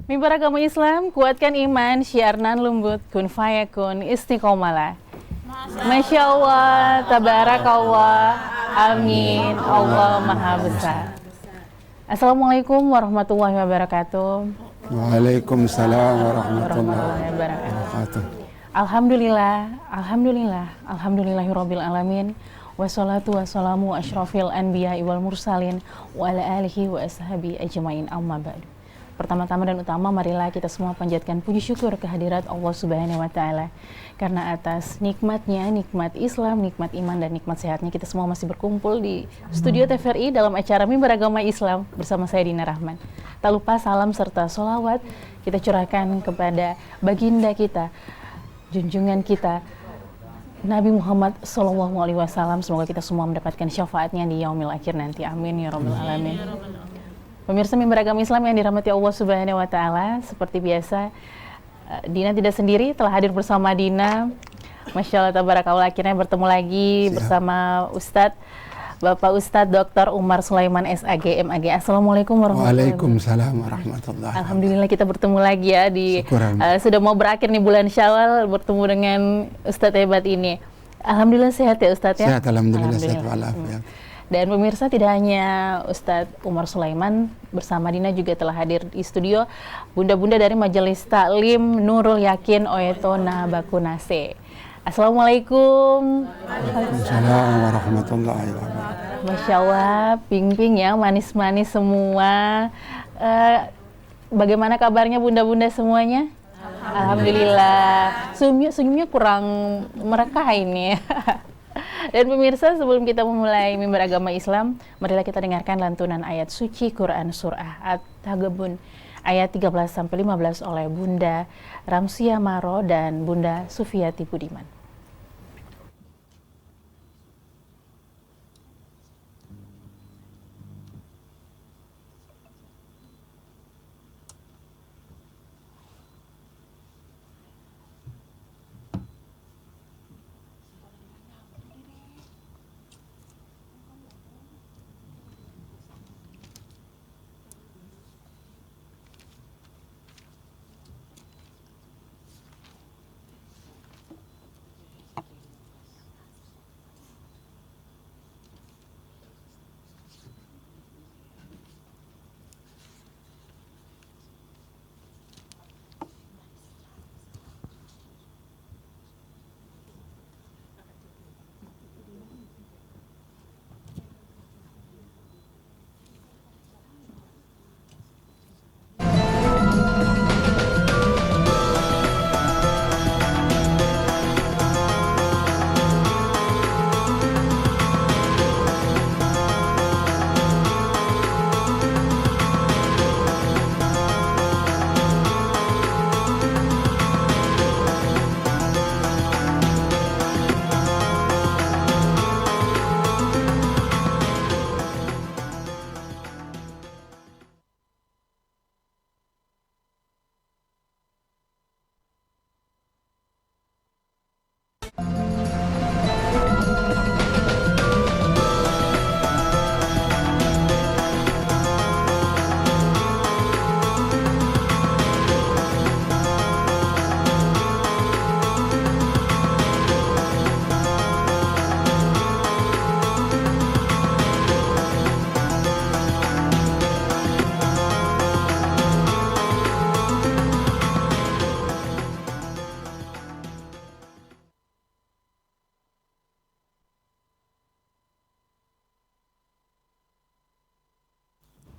Mimbar agama Islam, kuatkan iman, syiarnan lembut, kun fayakun, istiqomalah. Masya Allah, tabarakallah, amin, Allah Maha Besar. Assalamualaikum warahmatullahi wabarakatuh. Waalaikumsalam warahmatullahi Warahmatullahi wabarakatuh. wabarakatuh. Alhamdulillahirabbil alamin. Wassalatu wassalamu asyrafil anbiya wal mursalin wa ala alihi wa ashabi ajmain amma ba'du. Pertama-tama dan utama marilah kita semua panjatkan puji syukur kehadirat Allah Subhanahu wa taala karena atas nikmatnya, nikmat Islam, nikmat iman dan nikmat sehatnya kita semua masih berkumpul di studio TVRI dalam acara Mimbar Agama Islam bersama saya Dina Rahman. Tak lupa salam serta sholawat kita curahkan kepada baginda kita, junjungan kita Nabi Muhammad SAW. Semoga kita semua mendapatkan syafaatnya di yaumil akhir nanti. Amin ya rabbal alamin. Pemirsa Mimbar Agama Islam yang dirahmati Allah Subhanahu wa taala, seperti biasa Dina tidak sendiri, telah hadir bersama Dina. Masya Allah tabarakallah, akhirnya bertemu lagi bersama Ustadz Bapak Ustadz Dr. Umar Sulaiman SAG MAG. Assalamualaikum warahmatullahi wabarakatuh. Waalaikumsalam warahmatullahi wabarakatuh. Alhamdulillah kita bertemu lagi ya di sudah mau berakhir nih bulan Syawal, bertemu dengan Ustadz hebat ini. Alhamdulillah sehat ya Ustadz ya? Sehat, alhamdulillah sehat walafiat. Dan pemirsa, tidak hanya Ustadz Umar Sulaiman, bersama Dina juga telah hadir di studio bunda-bunda dari Majelis Taklim Nurul Yakin Oeto Nabakunase. Assalamualaikum. Waalaikumsalam warahmatullahi wabarakatuh. Masya Allah, ping-ping ya, manis-manis semua. Bagaimana kabarnya bunda-bunda semuanya? Alhamdulillah. Senyumnya kurang merekah ini. Dan pemirsa, sebelum kita memulai Mimbar Agama Islam, marilah kita dengarkan lantunan ayat suci Quran Surah At-Taghabun ayat 13-15 oleh Bunda Ramsia Maro dan Bunda Sufiati Budiman.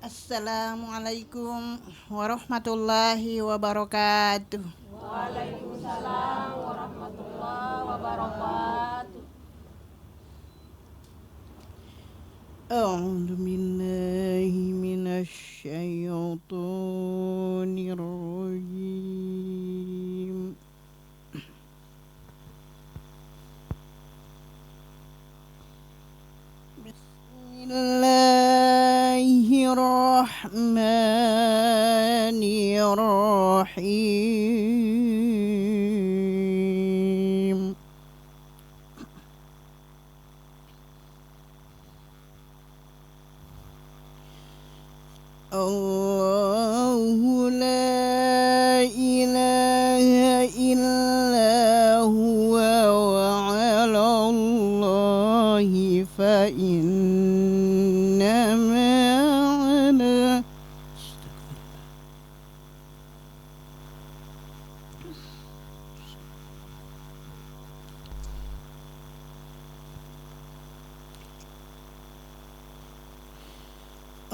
Assalamualaikum warahmatullahi wabarakatuh. Waalaikumsalam warahmatullahi wabarakatuh. A'udzu billahi minasy syaithanir rajim. Bismillahirrahmanirrahim. Allahu la ilaha illa huwal hayyul qayyum. La ta'khudhuhu sinatun wa la nawm. Lahu ma fis samawati wa ma fil ardi. Man dhal ladzi yashfa'u 'indahu illa bi'idznihi. Ya'lamu ma baina aydihim wa ma khalfahum wa la yuhituna bi shay'in min 'ilmihi illa bima sha'a. Wasi'a kursiyuhu as-samawati wal ardh wa la ya'uduhu hifdhuhuma wa huwal 'aliyyul 'azim.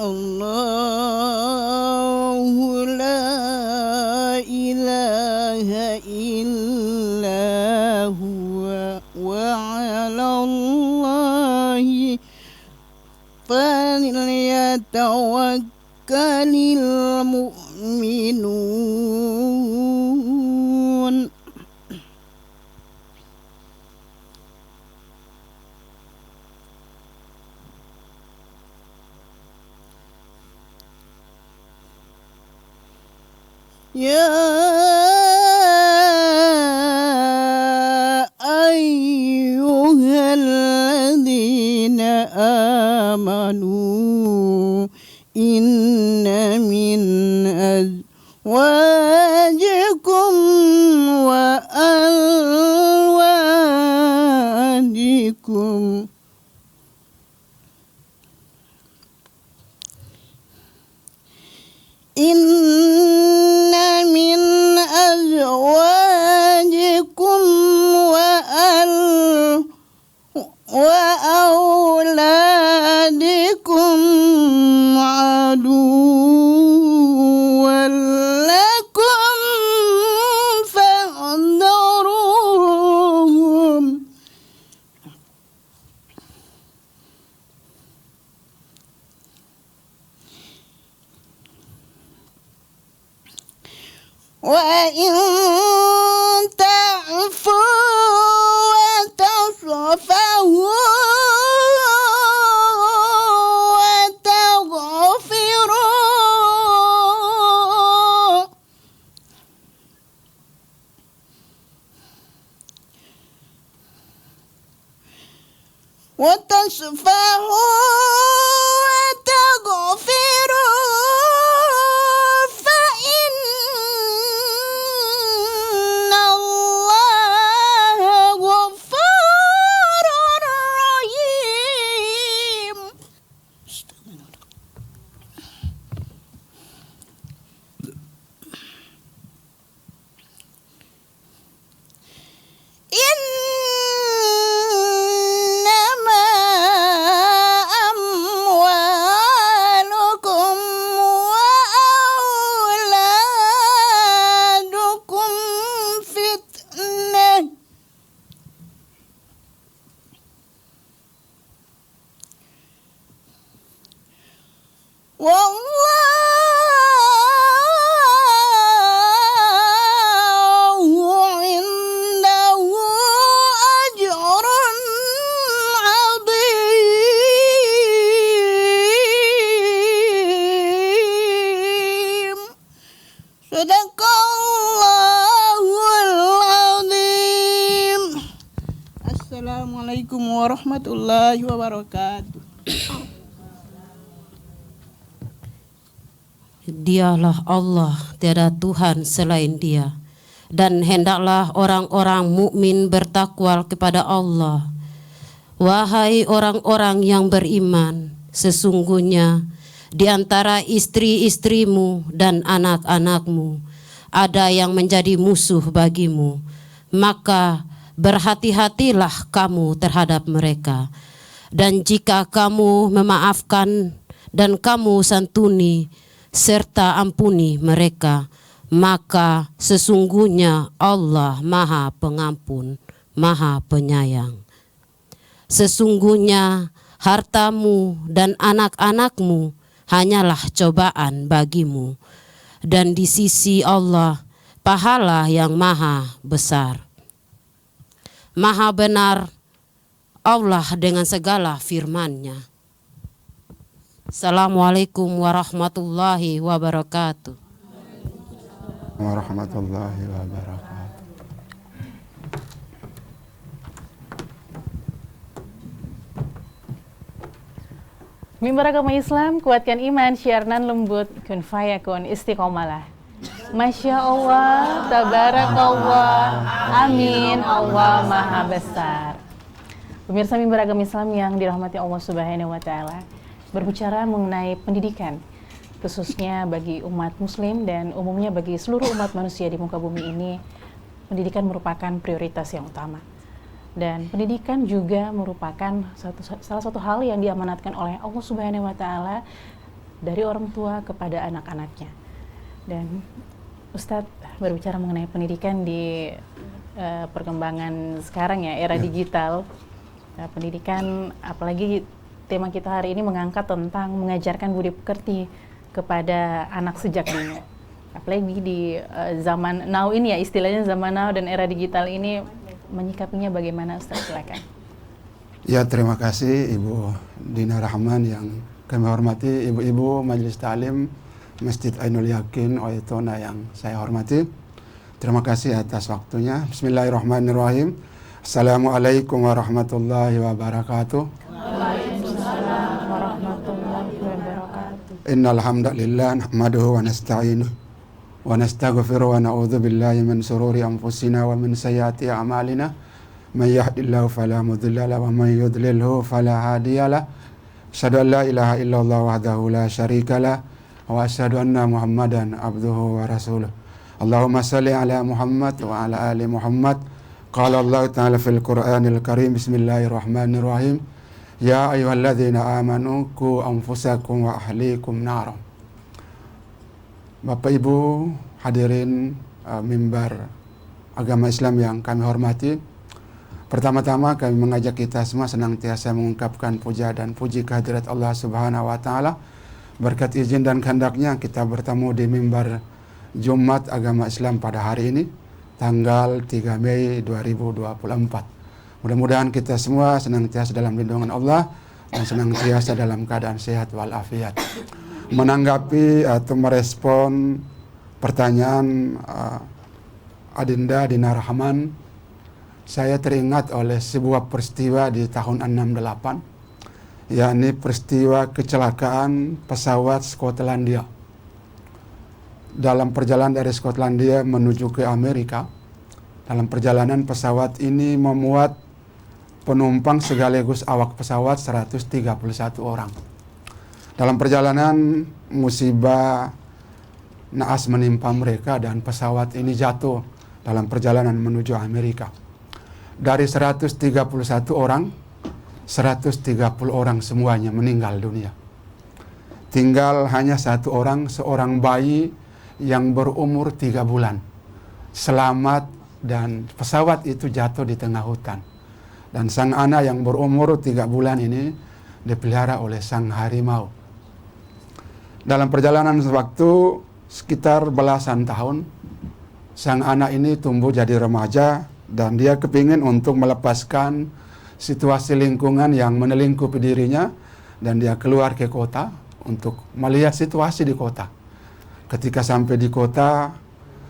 Allahu la ilaha illa huwa wa 'alallahi falyatawakkalil mu'minun. Ya ayyuhalladzina amanu inna min azwajikum wa alwadikum وأولادكم عدوا لكم فاحذروهم وإن تعفوا وتصفحوا وتصفحوا وتغفروا فإن الله غفور رحيم. والله عنده أجر عظيم. صدق الله العظيم. Assalamualaikum warahmatullahi wabarakatuh. Dialah Allah, tiada Tuhan selain Dia. Dan hendaklah orang-orang mukmin bertakwa kepada Allah. Wahai orang-orang yang beriman, sesungguhnya di antara istri-istrimu dan anak-anakmu ada yang menjadi musuh bagimu. Maka berhati-hatilah kamu terhadap mereka. Dan jika kamu memaafkan dan kamu santuni serta ampuni mereka, maka sesungguhnya Allah Maha Pengampun, Maha Penyayang. Sesungguhnya hartamu dan anak-anakmu hanyalah cobaan bagimu, dan di sisi Allah pahala yang maha besar. Maha benar Allah dengan segala firman-Nya. Assalamualaikum warahmatullahi wabarakatuh. Warahmatullahi wabarakatuh. Mimbar agama Islam, kuatkan iman, syiarnan lembut, kun fayakun, istiqomalah. Masya Allah, tabarakallah, amin, Allah maha besar. Pemirsa Mimbar agama Islam yang dirahmati Allah Subhanahu wa Ta'ala, berbicara mengenai pendidikan, khususnya bagi umat muslim dan umumnya bagi seluruh umat manusia di muka bumi ini, pendidikan merupakan prioritas yang utama. Dan pendidikan juga merupakan salah satu hal yang diamanatkan oleh Allah Subhanahu wa Ta'ala dari orang tua kepada anak-anaknya. Dan Ustadz berbicara mengenai pendidikan di perkembangan sekarang ya, era digital. Pendidikan, apalagi tema kita hari ini mengangkat tentang mengajarkan budi pekerti kepada anak sejak dini. Apalagi di zaman now ini ya, istilahnya zaman now dan era digital ini, menyikapinya bagaimana Ustaz? Silakan. Ya, terima kasih Ibu Dina Rahman yang kami hormati, ibu-ibu Majelis Ta'lim Masjid Ainul Yakin Oyetona yang saya hormati. Terima kasih atas waktunya. Bismillahirrahmanirrahim. Assalamualaikum warahmatullahi wabarakatuh. Waalaikumsalam warahmatullahi wabarakatuh. Innal hamdalillah nahmaduhu wa nasta'inuhu wa nastaghfiruh wa na'udzu billahi min shururi anfusina wa min sayyiati a'malina. May yahdihillahu fala mudilla lahu wa may yudlilhu fala hadiyalah. Asyhadu an la ilaha illallah wahdahu la syarika lah wa asyhadu anna Muhammadan abduhu wa rasuluh. Allahumma shalli ala Muhammad wa ala ali Muhammad. Qala Allah Ta'ala fil Qur'anil Karim. Bismillahirrahmanirrahim. Ya ayyuhalladzina amanu qu anfusakum wa ahlikum nar. Bapak Ibu hadirin mimbar agama Islam yang kami hormati. Pertama-tama kami mengajak kita semua senantiasa mengungkapkan puja dan puji kehadirat Allah Subhanahu wa taala. Berkat izin dan kehendaknya kita bertemu di mimbar Jumat agama Islam pada hari ini, tanggal 3 Mei 2024. Mudah-mudahan kita semua senantiasa dalam lindungan Allah dan senantiasa dalam keadaan sehat walafiat. Menanggapi atau merespon pertanyaan Adinda Dina Rahman, saya teringat oleh sebuah peristiwa di tahun 68, yakni peristiwa kecelakaan pesawat Skotlandia. Dalam perjalanan dari Skotlandia menuju ke Amerika, dalam perjalanan pesawat ini memuat penumpang sekaligus awak pesawat 131 orang. Dalam perjalanan musibah naas menimpa mereka dan pesawat ini jatuh dalam perjalanan menuju Amerika. Dari 131 orang, 130 orang semuanya meninggal dunia. Tinggal hanya satu orang, seorang bayi yang berumur 3 bulan. Selamat dan pesawat itu jatuh di tengah hutan. Dan sang anak yang berumur 3 bulan ini dipelihara oleh sang harimau. Dalam perjalanan waktu sekitar belasan tahun, sang anak ini tumbuh jadi remaja dan dia kepingin untuk melepaskan situasi lingkungan yang menelingkupi dirinya dan dia keluar ke kota untuk melihat situasi di kota. Ketika sampai di kota,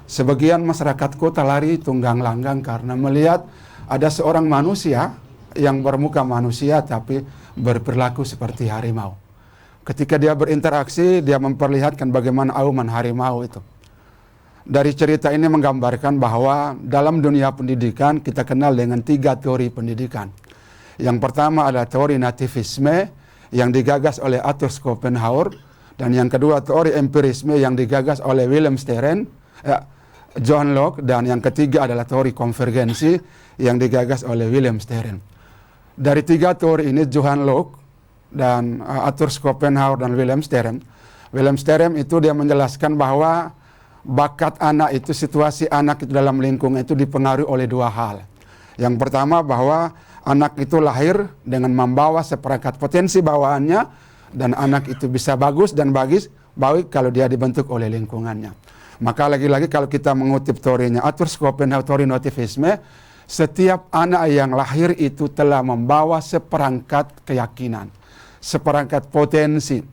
sebagian masyarakat kota lari tunggang langgang karena melihat ada seorang manusia yang bermuka manusia tapi berperilaku seperti harimau. Ketika dia berinteraksi, dia memperlihatkan bagaimana auman harimau itu. Dari cerita ini menggambarkan bahwa dalam dunia pendidikan kita kenal dengan 3 teori pendidikan. Yang pertama adalah teori nativisme yang digagas oleh Arthur Schopenhauer, dan yang kedua teori empirisme yang digagas oleh Wilhelm Stern, John Locke, dan yang ketiga adalah teori konvergensi yang digagas oleh Wilhelm Stern. Dari 3 teori ini, Johann Locke dan Arthur Schopenhauer dan Wilhelm Stern itu dia menjelaskan bahwa bakat anak itu, situasi anak itu dalam lingkungan itu dipengaruhi oleh 2 hal. Yang pertama bahwa anak itu lahir dengan membawa seperangkat potensi bawaannya, dan anak itu bisa bagus dan baik kalau dia dibentuk oleh lingkungannya. Maka lagi-lagi kalau kita mengutip teorinya Arthur Schopenhauer, teori nativisme, setiap anak yang lahir itu telah membawa seperangkat keyakinan, seperangkat potensi.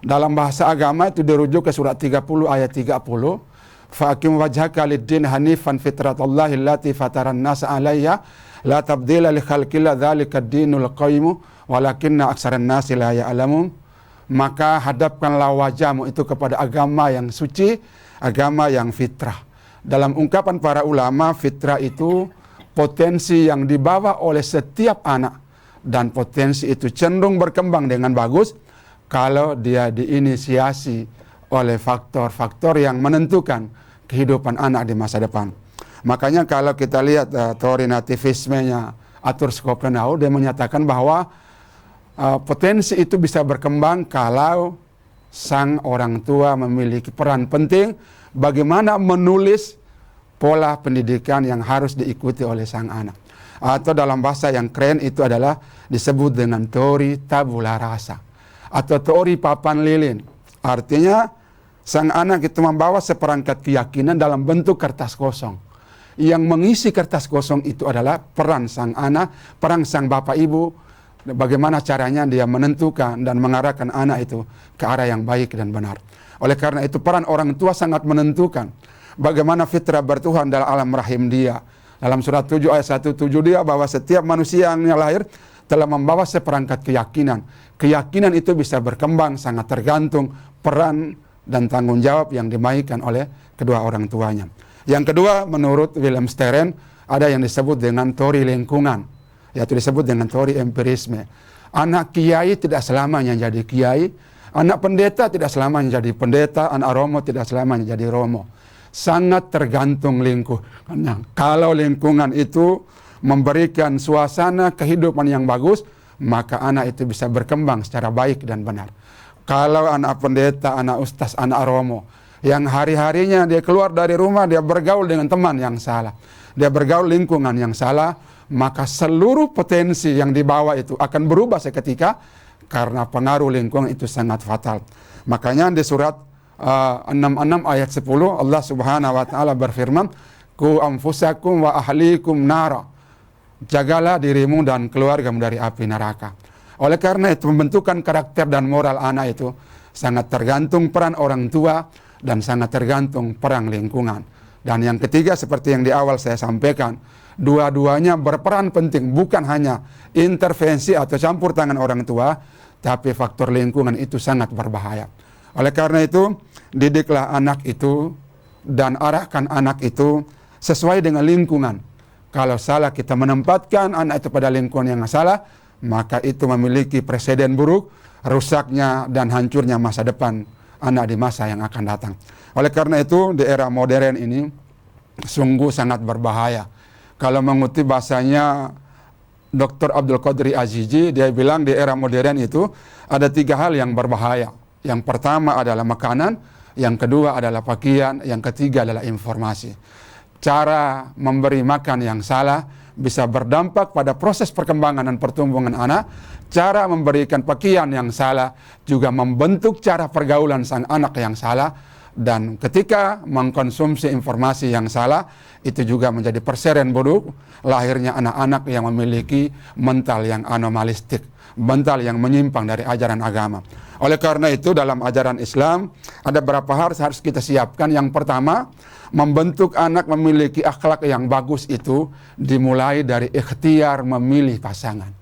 Dalam bahasa agama itu dirujuk ke surat 30 ayat 30. Fa'akim wajhaka lid-din hanifan fitratallahi allati fataran nasa 'alaiha la tabdila li khalqillah dzalika ad-dinul qayyim walakinna aksaran nasi la ya'lamun. Maka hadapkanlah wajahmu itu kepada agama yang suci, agama yang fitrah. Dalam ungkapan para ulama, fitrah itu potensi yang dibawa oleh setiap anak, dan potensi itu cenderung berkembang dengan bagus kalau dia diinisiasi oleh faktor-faktor yang menentukan kehidupan anak di masa depan. Makanya kalau kita lihat teori nativismenya Arthur Schopenhauer, dia menyatakan bahwa potensi itu bisa berkembang kalau sang orang tua memiliki peran penting bagaimana menulis pola pendidikan yang harus diikuti oleh sang anak. Atau dalam bahasa yang keren itu adalah disebut dengan teori tabula rasa atau teori papan lilin. Artinya sang anak itu membawa seperangkat keyakinan dalam bentuk kertas kosong. Yang mengisi kertas kosong itu adalah peran sang anak, peran sang bapak ibu, bagaimana caranya dia menentukan dan mengarahkan anak itu ke arah yang baik dan benar. Oleh karena itu peran orang tua sangat menentukan bagaimana fitrah bertuhan dalam alam rahim dia. Dalam surat 7 ayat 1-7 dia bahwa setiap manusia yang lahir telah membawa seperangkat keyakinan. Keyakinan itu bisa berkembang sangat tergantung peran dan tanggung jawab yang dimainkan oleh kedua orang tuanya. Yang kedua, menurut Wilhelm Stern, ada yang disebut dengan teori lingkungan, yaitu disebut dengan teori empirisme. Anak kiai tidak selamanya jadi kiai, anak pendeta tidak selamanya jadi pendeta, anak romo tidak selamanya jadi romo. Sangat tergantung lingkungannya. Kalau lingkungan itu memberikan suasana kehidupan yang bagus, maka anak itu bisa berkembang secara baik dan benar. Kalau anak pendeta, anak ustaz, anak romo, yang hari-harinya dia keluar dari rumah, dia bergaul dengan teman yang salah, dia bergaul lingkungan yang salah, maka seluruh potensi yang dibawa itu akan berubah seketika karena pengaruh lingkungan itu sangat fatal. Makanya di surat 66 ayat 10 Allah Subhanahu wa taala berfirman, "Ku anfusakum wa ahlikum nara." Jagalah dirimu dan keluargamu dari api neraka. Oleh karena itu pembentukan karakter dan moral anak itu sangat tergantung peran orang tua dan sangat tergantung peran lingkungan. Dan yang ketiga seperti yang di awal saya sampaikan, dua-duanya berperan penting, bukan hanya intervensi atau campur tangan orang tua, tapi faktor lingkungan itu sangat berbahaya. Oleh karena itu, didiklah anak itu dan arahkan anak itu sesuai dengan lingkungan. Kalau salah kita menempatkan anak itu pada lingkungan yang salah, maka itu memiliki presiden buruk, rusaknya dan hancurnya masa depan anak di masa yang akan datang. Oleh karena itu, di era modern ini sungguh sangat berbahaya. Kalau mengutip bahasanya Dr. Abdul Qadir Azizi, dia bilang di era modern itu ada 3 hal yang berbahaya. Yang pertama adalah makanan, yang kedua adalah pakaian, yang ketiga adalah informasi. Cara memberi makan yang salah bisa berdampak pada proses perkembangan dan pertumbuhan anak. Cara memberikan pakaian yang salah juga membentuk cara pergaulan sang anak yang salah. Dan ketika mengkonsumsi informasi yang salah, itu juga menjadi perseren buruk, lahirnya anak-anak yang memiliki mental yang anomalistik, mental yang menyimpang dari ajaran agama. Oleh karena itu dalam ajaran Islam ada beberapa hal harus kita siapkan. Yang pertama, membentuk anak memiliki akhlak yang bagus itu dimulai dari ikhtiar memilih pasangan.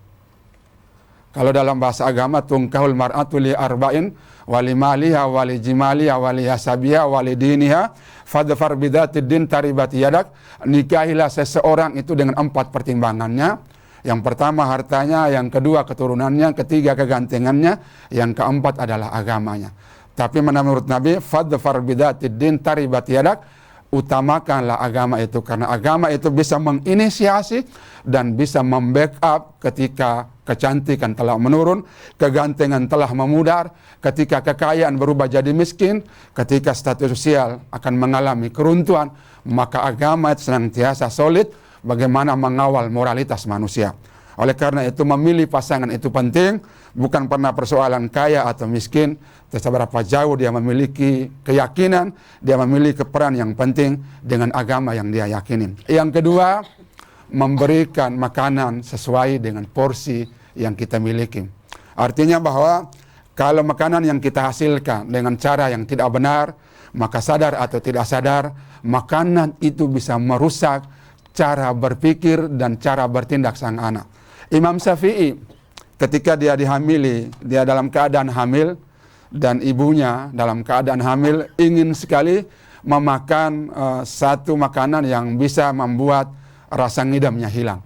Kalau dalam bahasa agama, tungkahul mar'atu li arba'in wali maliha wali jimaliha wali hasabiha wali diniha fadfar bidatid din taribat yadak. Nikahilah seseorang itu dengan 4 pertimbangannya. Yang pertama hartanya, yang kedua keturunannya, ketiga kegantengannya, yang keempat adalah agamanya. Tapi menurut Nabi, fadfar bidatid din taribat yadak, utamakanlah agama itu, karena agama itu bisa menginisiasi dan bisa membackup ketika kecantikan telah menurun, kegantengan telah memudar, ketika kekayaan berubah jadi miskin, ketika status sosial akan mengalami keruntuhan, maka agama itu senantiasa solid bagaimana mengawal moralitas manusia. Oleh karena itu memilih pasangan itu penting, bukan pernah persoalan kaya atau miskin, seberapa jauh dia memiliki keyakinan, dia memiliki peran yang penting dengan agama yang dia yakinin. Yang kedua, memberikan makanan sesuai dengan porsi yang kita miliki. Artinya bahwa kalau makanan yang kita hasilkan dengan cara yang tidak benar, maka sadar atau tidak sadar, makanan itu bisa merusak cara berpikir dan cara bertindak sang anak. Imam Syafi'i ketika dia dihamili, dia dalam keadaan hamil dan ibunya dalam keadaan hamil ingin sekali memakan satu makanan yang bisa membuat rasa ngidamnya hilang.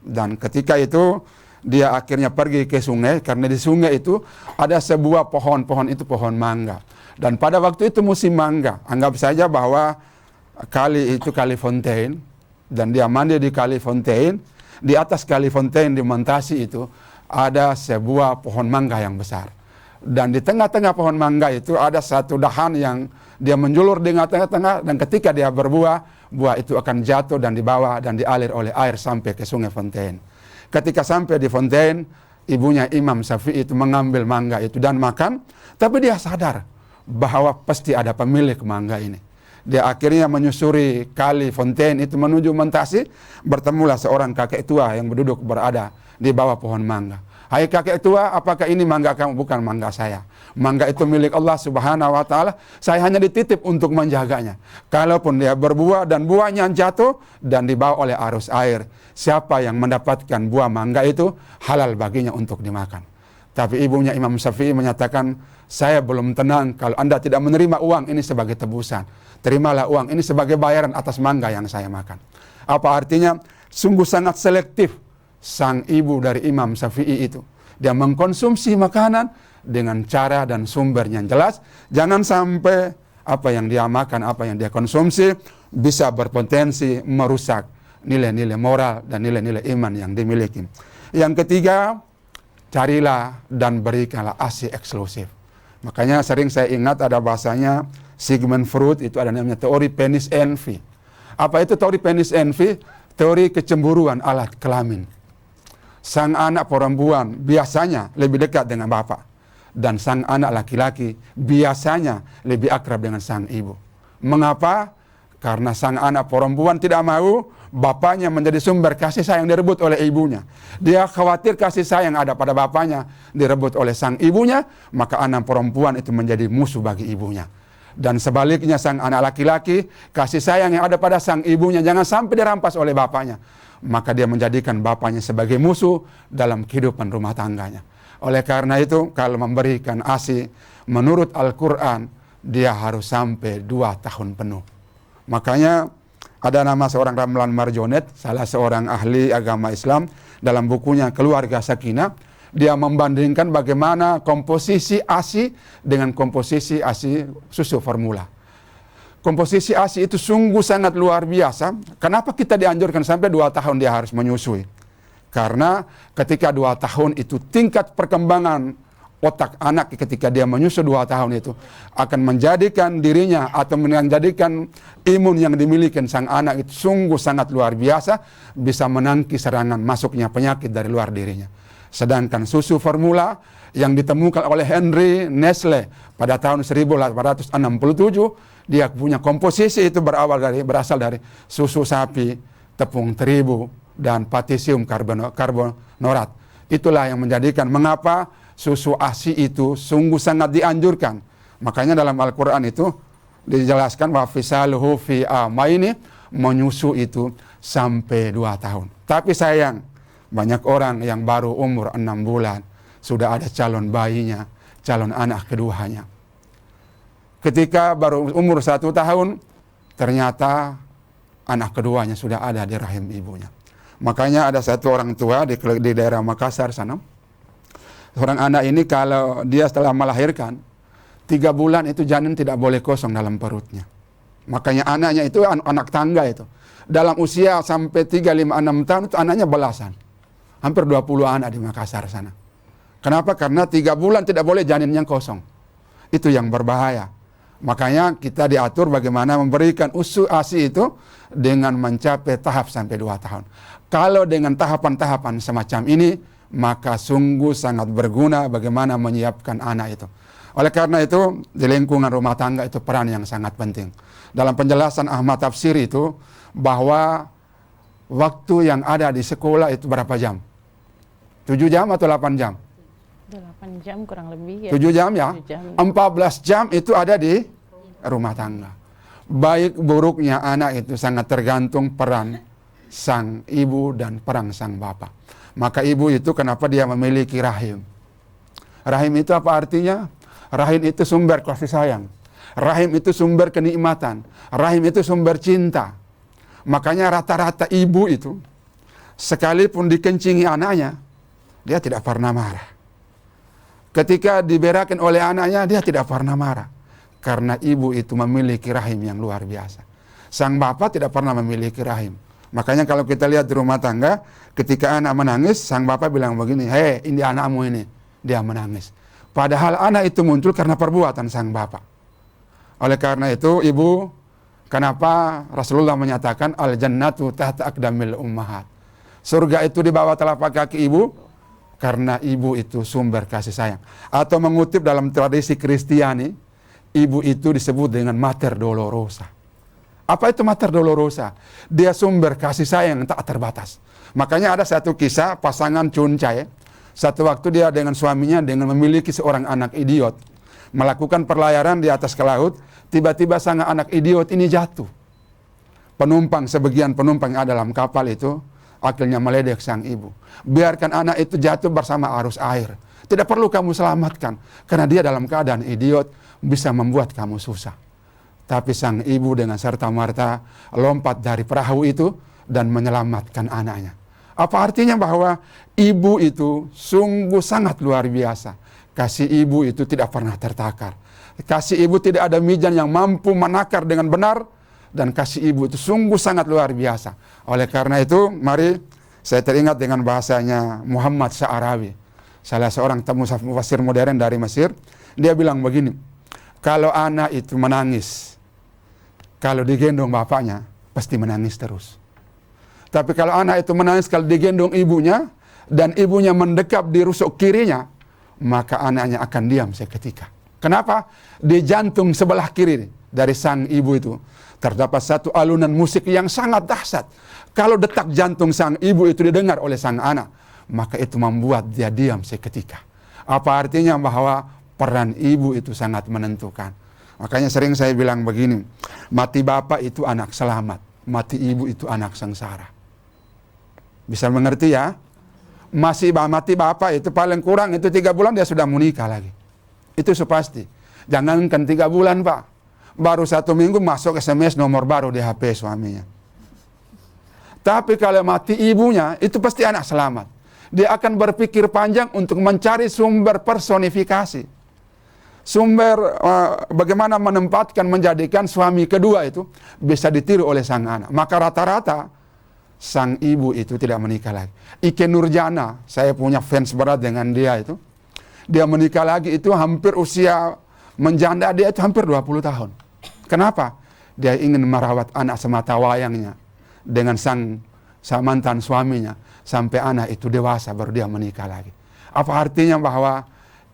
Dan ketika itu dia akhirnya pergi ke sungai, karena di sungai itu ada sebuah pohon itu pohon mangga. Dan pada waktu itu musim mangga. Anggap saja bahwa kali itu kali Fontaine, dan dia mandi di kali Fontaine. Di atas kali Fontaine di Montasi itu ada sebuah pohon mangga yang besar. Dan di tengah-tengah pohon mangga itu ada satu dahan yang dia menjulur di tengah-tengah, dan ketika dia berbuah, buah itu akan jatuh dan dibawa dan dialir oleh air sampai ke sungai Fontaine. Ketika sampai di Fontaine, ibunya Imam Syafi'i itu mengambil mangga itu dan makan, tapi dia sadar bahwa pasti ada pemilik mangga ini. Dia akhirnya menyusuri kali Fontaine itu menuju Montasi, bertemulah seorang kakek tua yang duduk berada di bawah pohon mangga. Hai kakek tua, apakah ini mangga kamu? Bukan mangga saya. Mangga itu milik Allah Subhanahu wa Ta'ala. Saya hanya dititip untuk menjaganya. Kalaupun dia berbuah dan buahnya jatuh dan dibawa oleh arus air, siapa yang mendapatkan buah mangga itu halal baginya untuk dimakan. Tapi ibunya Imam Syafi'i menyatakan, saya belum tenang kalau Anda tidak menerima uang ini sebagai tebusan. Terimalah uang ini sebagai bayaran atas mangga yang saya makan. Apa artinya? Sungguh sangat selektif sang ibu dari Imam Syafi'i itu. Dia mengkonsumsi makanan dengan cara dan sumber yang jelas. Jangan sampai apa yang dia makan, apa yang dia konsumsi bisa berpotensi merusak nilai-nilai moral dan nilai-nilai iman yang dimiliki. Yang ketiga, carilah dan berikanlah ASI eksklusif. Makanya sering saya ingat ada bahasanya Sigmund Freud, itu ada namanya teori penis envy. Apa itu teori penis envy? Teori kecemburuan alat kelamin. Sang anak perempuan biasanya lebih dekat dengan bapak, dan sang anak laki-laki biasanya lebih akrab dengan sang ibu. Mengapa? Karena sang anak perempuan tidak mau bapaknya menjadi sumber kasih sayang direbut oleh ibunya. Dia khawatir kasih sayang ada pada bapaknya direbut oleh sang ibunya, maka anak perempuan itu menjadi musuh bagi ibunya. Dan sebaliknya sang anak laki-laki, kasih sayang yang ada pada sang ibunya jangan sampai dirampas oleh bapaknya, maka dia menjadikan bapaknya sebagai musuh dalam kehidupan rumah tangganya. Oleh karena itu, kalau memberikan ASI menurut Al-Quran, dia harus sampai 2 tahun penuh. Makanya ada nama seorang Ramlan Marjonet, salah seorang ahli agama Islam, dalam bukunya Keluarga Sakinah, dia membandingkan bagaimana komposisi ASI dengan komposisi ASI susu formula. Komposisi ASI itu sungguh sangat luar biasa. Kenapa kita dianjurkan sampai 2 tahun dia harus menyusui? Karena ketika 2 tahun itu tingkat perkembangan otak anak ketika dia menyusu 2 tahun itu akan menjadikan dirinya atau menjadikan imun yang dimiliki sang anak itu sungguh sangat luar biasa, bisa menangkis serangan masuknya penyakit dari luar dirinya. Sedangkan susu formula yang ditemukan oleh Henry Nestle pada tahun 1867, dia punya komposisi itu berasal dari susu sapi, tepung terigu, dan potassium karbonorat. Itulah yang menjadikan mengapa susu ASI itu sungguh sangat dianjurkan. Makanya dalam Al-Quran itu dijelaskan wa fisaluhu fi amaini, menyusu itu sampai 2 tahun. Tapi sayang, banyak orang yang baru umur 6 bulan sudah ada calon bayinya, calon anak keduanya. Ketika baru umur 1 tahun, ternyata anak keduanya sudah ada di rahim ibunya. Makanya ada satu orang tua di daerah Makassar sana. Seorang anak ini kalau dia setelah melahirkan 3 bulan itu janin tidak boleh kosong dalam perutnya. Makanya anaknya itu anak tangga itu. Dalam usia sampai 3, 5, 6 tahun itu anaknya belasan. Hampir 20 anak di Makassar sana. Kenapa? Karena 3 bulan tidak boleh janinnya kosong. Itu yang berbahaya. Makanya kita diatur bagaimana memberikan usu ASI itu dengan mencapai tahap sampai 2 tahun. Kalau dengan tahapan-tahapan semacam ini, maka sungguh sangat berguna bagaimana menyiapkan anak itu. Oleh karena itu, di lingkungan rumah tangga itu peran yang sangat penting. Dalam penjelasan Ahmad Tafsir itu, bahwa waktu yang ada di sekolah itu berapa jam? 7 jam atau 8 jam? 8 jam kurang lebih ya. 7 jam ya? 7 jam. 14 jam itu ada di rumah tangga. Baik buruknya anak itu sangat tergantung peran sang ibu dan peran sang bapak. Maka ibu itu kenapa dia memiliki rahim? Rahim itu apa artinya? Rahim itu sumber kasih sayang. Rahim itu sumber kenikmatan. Rahim itu sumber cinta. Makanya rata-rata ibu itu sekalipun dikencingi anaknya, dia tidak pernah marah. Ketika diberakan oleh anaknya, dia tidak pernah marah. Karena ibu itu memiliki rahim yang luar biasa. Sang bapak tidak pernah memiliki rahim. Makanya kalau kita lihat di rumah tangga, ketika anak menangis, sang bapak bilang begini, hei, ini anakmu ini. Dia menangis. Padahal anak itu muncul karena perbuatan sang bapak. Oleh karena itu, ibu, kenapa Rasulullah menyatakan al-jannatu tahta aqdamil ummahat. Surga itu di bawah telapak kaki ibu, karena ibu itu sumber kasih sayang. Atau mengutip dalam tradisi Kristiani, ibu itu disebut dengan Mater Dolorosa. Apa itu Mater Dolorosa? Dia sumber kasih sayang yang tak terbatas. Makanya ada satu kisah pasangan Cuncai. Satu waktu dia dengan suaminya dengan memiliki seorang anak idiot, melakukan perlayaran di atas ke laut. Tiba-tiba sang anak idiot ini jatuh. Sebagian penumpang yang ada dalam kapal itu akhirnya meledek sang ibu. Biarkan anak itu jatuh bersama arus air. Tidak perlu kamu selamatkan, karena dia dalam keadaan idiot bisa membuat kamu susah. Tapi sang ibu dengan serta-merta lompat dari perahu itu dan menyelamatkan anaknya. Apa artinya? Bahwa ibu itu sungguh sangat luar biasa. Kasih ibu itu tidak pernah tertakar. Kasih ibu tidak ada mijan yang mampu menakar dengan benar. Dan kasih ibu itu sungguh sangat luar biasa. Oleh karena itu, mari saya teringat dengan bahasanya Muhammad Sya'rawi, salah seorang mufassir modern dari Mesir. Dia bilang begini, kalau anak itu menangis, kalau digendong bapaknya, pasti menangis terus. Tapi kalau anak itu menangis kalau digendong ibunya, dan ibunya mendekap di rusuk kirinya, maka anaknya akan diam seketika. Kenapa? Di jantung sebelah kiri dari sang ibu itu terdapat satu alunan musik yang sangat dahsyat. Kalau detak jantung sang ibu itu didengar oleh sang anak, maka itu membuat dia diam seketika. Apa artinya? Bahwa peran ibu itu sangat menentukan. Makanya sering saya bilang begini, mati bapak itu anak selamat, mati ibu itu anak sengsara. Bisa mengerti ya? Mati bapak itu paling kurang itu 3 bulan dia sudah menikah lagi. Itu pasti. Jangankan 3 bulan pak, baru 1 minggu masuk SMS nomor baru di HP suaminya. Tapi kalau mati ibunya, itu pasti anak selamat. Dia akan berpikir panjang untuk mencari sumber personifikasi. Sumber bagaimana menempatkan, menjadikan suami kedua itu bisa ditiru oleh sang anak. Maka rata-rata sang ibu itu tidak menikah lagi. Ike Nurjana, saya punya fans berat dengan dia itu. Dia menikah lagi itu hampir usia menjanda dia itu hampir 20 tahun. Kenapa? Dia ingin merawat anak semata wayangnya dengan sang mantan suaminya sampai anak itu dewasa baru dia menikah lagi. Apa artinya? Bahwa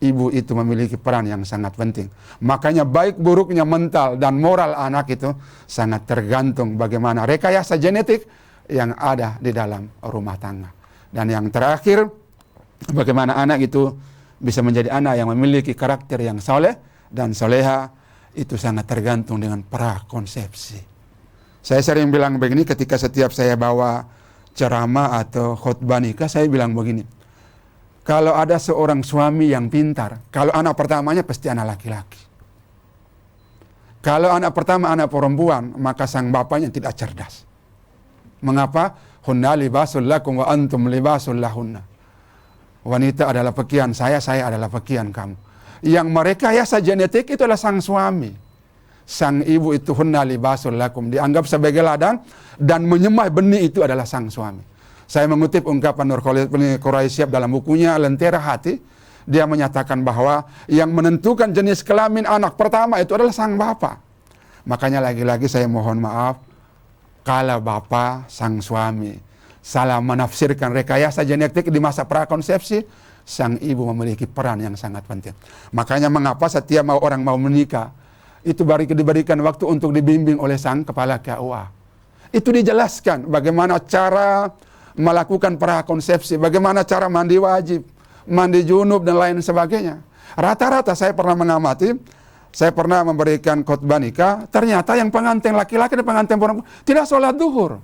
ibu itu memiliki peran yang sangat penting. Makanya baik buruknya mental dan moral anak itu sangat tergantung bagaimana rekayasa genetik yang ada di dalam rumah tangga. Dan yang terakhir, bagaimana anak itu bisa menjadi anak yang memiliki karakter yang soleh dan soleha, itu sangat tergantung dengan prakonsepsi. Saya sering bilang begini ketika setiap saya bawa ceramah atau khutbah nikah, saya bilang begini, kalau ada seorang suami yang pintar, kalau anak pertamanya pasti anak laki-laki. Kalau anak pertama anak perempuan, maka sang bapaknya tidak cerdas. Mengapa? Hunna libasul lakum wa antum libasul lahunna. Wanita adalah pakaian saya adalah pakaian kamu. Yang merekayasa genetik itu adalah sang suami. Sang ibu itu hunna libasul lakum, dianggap sebagai ladang, dan menyemai benih itu adalah sang suami. Saya mengutip ungkapan Nur Quraisyab dalam bukunya Lentera Hati. Dia menyatakan bahwa yang menentukan jenis kelamin anak pertama itu adalah sang bapak. Makanya lagi-lagi saya mohon maaf, kalau bapak, sang suami, salah menafsirkan rekayasa genetik di masa prakonsepsi, sang ibu memiliki peran yang sangat penting. Makanya mengapa setiap orang mau menikah, itu diberikan waktu untuk dibimbing oleh sang kepala KUA. Itu dijelaskan bagaimana cara melakukan prakonsepsi, bagaimana cara mandi wajib, mandi junub, dan lain sebagainya. Rata-rata saya pernah mengamati, saya pernah memberikan khutbah nikah, ternyata yang pengantin laki-laki dan pengantin perempuan tidak sholat duhur.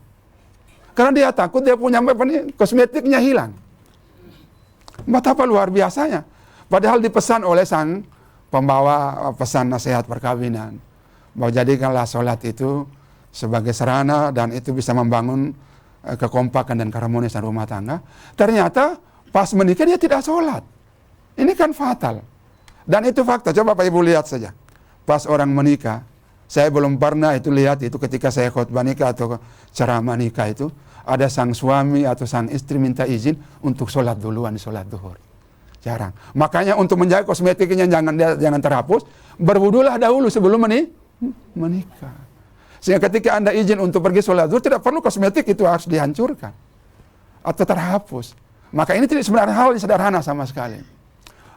Karena dia takut dia punya kosmetiknya hilang. Betapa luar biasanya. Padahal dipesan oleh sang pembawa pesan nasihat perkawinan, bahwa jadikanlah sholat itu sebagai sarana dan itu bisa membangun kekompakan dan keharmonisan rumah tangga. Ternyata pas menikah dia tidak sholat. Ini kan fatal. Dan itu fakta. Coba Bapak Ibu lihat saja. Pas orang menikah, saya belum pernah itu lihat itu ketika saya khutbah nikah atau ceramah nikah itu, ada sang suami atau sang istri minta izin untuk sholat duluan, sholat duhur. Jarang. Makanya untuk menjaga kosmetiknya jangan terhapus, berwudulah dahulu sebelum menikah. Sehingga ketika Anda izin untuk pergi sholat zuhur, tidak perlu kosmetik itu harus dihancurkan atau terhapus. Maka ini tidak sebenarnya hal yang sederhana sama sekali.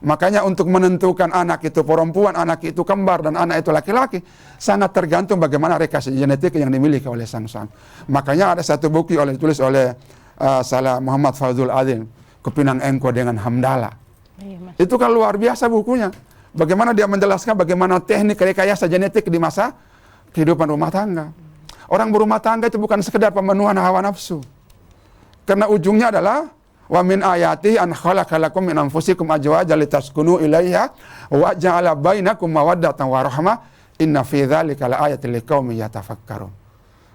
Makanya untuk menentukan anak itu perempuan, anak itu kembar, dan anak itu laki-laki, sangat tergantung bagaimana rekayasa genetik yang dimiliki oleh sang. Makanya ada satu buku ditulis oleh Salah Muhammad Faudzul Adil, Kupinang Engko dengan Hamdala. Itu kan luar biasa bukunya. Bagaimana dia menjelaskan bagaimana teknik rekayasa genetik di masa kehidupan rumah tangga. Orang berumah tangga itu bukan sekedar pemenuhan hawa nafsu. Karena ujungnya adalah wa min ayati an khalaqalakum min anfusikum azwajan litaskunu ilaiha wa ja'ala bainakum mawaddatan wa rahmah inna fi dzalika laayatin liqaumin yatafakkarun.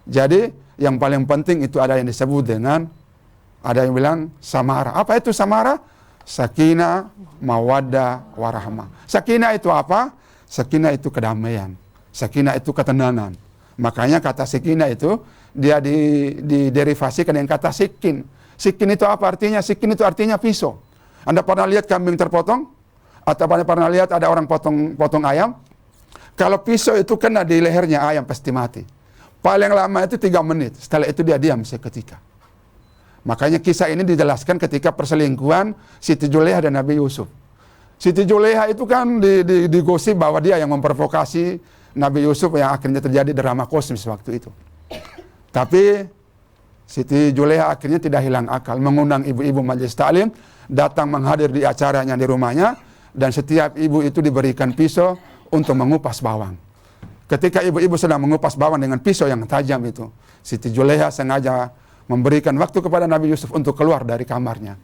Jadi yang paling penting itu ada yang disebut dengan, ada yang bilang samara. Apa itu samara? Sakinah, mawaddah, warahmah. Sakinah itu apa? Sakinah itu kedamaian. Sakinah itu ketenangan. Makanya kata sakinah itu dia diderivasikan dengan kata sikin. Sikin itu apa artinya? Sikin itu artinya pisau. Anda pernah lihat kambing terpotong? Atau pernah lihat ada orang potong ayam? Kalau pisau itu kena di lehernya ayam pasti mati. Paling lama itu 3 menit. Setelah itu dia diam seketika. Makanya kisah ini dijelaskan ketika perselingkuhan Siti Juleha dan Nabi Yusuf. Siti Juleha itu kan digosip bahwa dia yang memprovokasi Nabi Yusuf, yang akhirnya terjadi drama kosmis waktu itu. Tapi Siti Juleha akhirnya tidak hilang akal, mengundang ibu-ibu majelis taklim datang menghadir di acaranya di rumahnya, dan setiap ibu itu diberikan pisau untuk mengupas bawang. Ketika ibu-ibu sedang mengupas bawang dengan pisau yang tajam itu, Siti Juleha sengaja memberikan waktu kepada Nabi Yusuf untuk keluar dari kamarnya.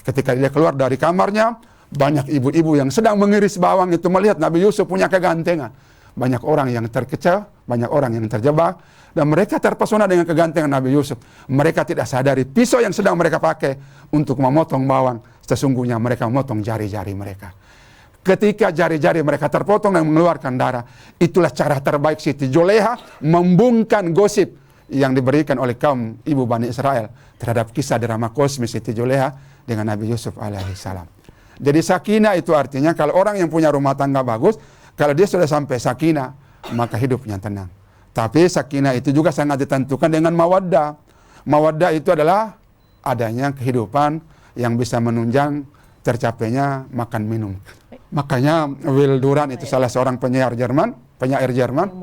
Ketika dia keluar dari kamarnya, banyak ibu-ibu yang sedang mengiris bawang itu melihat Nabi Yusuf punya kegantengan. Banyak orang yang terkecoh, banyak orang yang terjebak, dan mereka terpesona dengan kegantengan Nabi Yusuf. Mereka tidak sadari pisau yang sedang mereka pakai untuk memotong bawang, sesungguhnya mereka memotong jari-jari mereka. Ketika jari-jari mereka terpotong dan mengeluarkan darah, itulah cara terbaik Siti Juleha membungkam gosip yang diberikan oleh kaum ibu Bani Israel terhadap kisah drama kosmis Siti Juleha dengan Nabi Yusuf alaihissalam. Jadi sakinah itu artinya kalau orang yang punya rumah tangga bagus, kalau dia sudah sampai sakinah, maka hidupnya tenang. Tapi sakinah itu juga sangat ditentukan dengan mawaddah. Mawaddah itu adalah adanya kehidupan yang bisa menunjang tercapainya makan minum. Makanya Will Durant itu salah seorang penyair Jerman,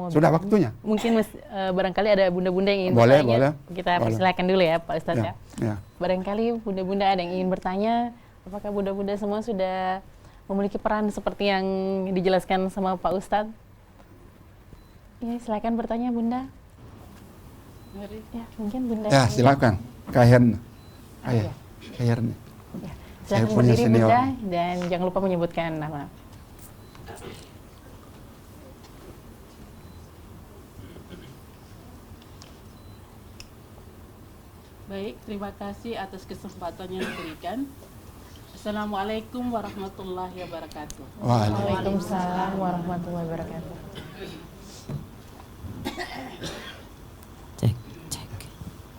sudah waktunya. Mungkin barangkali ada bunda-bunda yang ingin boleh. bertanya. Kita persilakan dulu ya Pak Ustadz ya. Barangkali bunda-bunda ada yang ingin bertanya, apakah bunda-bunda semua sudah memiliki peran seperti yang dijelaskan sama Pak Ustadz? Ya, silakan bertanya Bunda. Ya, mungkin Bunda. Ya, silakan. Kahen. Ayo. Kahen. Ya, silakan berdiri Bunda dan jangan lupa menyebutkan nama. Baik, terima kasih atas kesempatan yang diberikan. Assalamualaikum warahmatullahi wabarakatuh. Waalaikumsalam warahmatullahi wabarakatuh. Cek.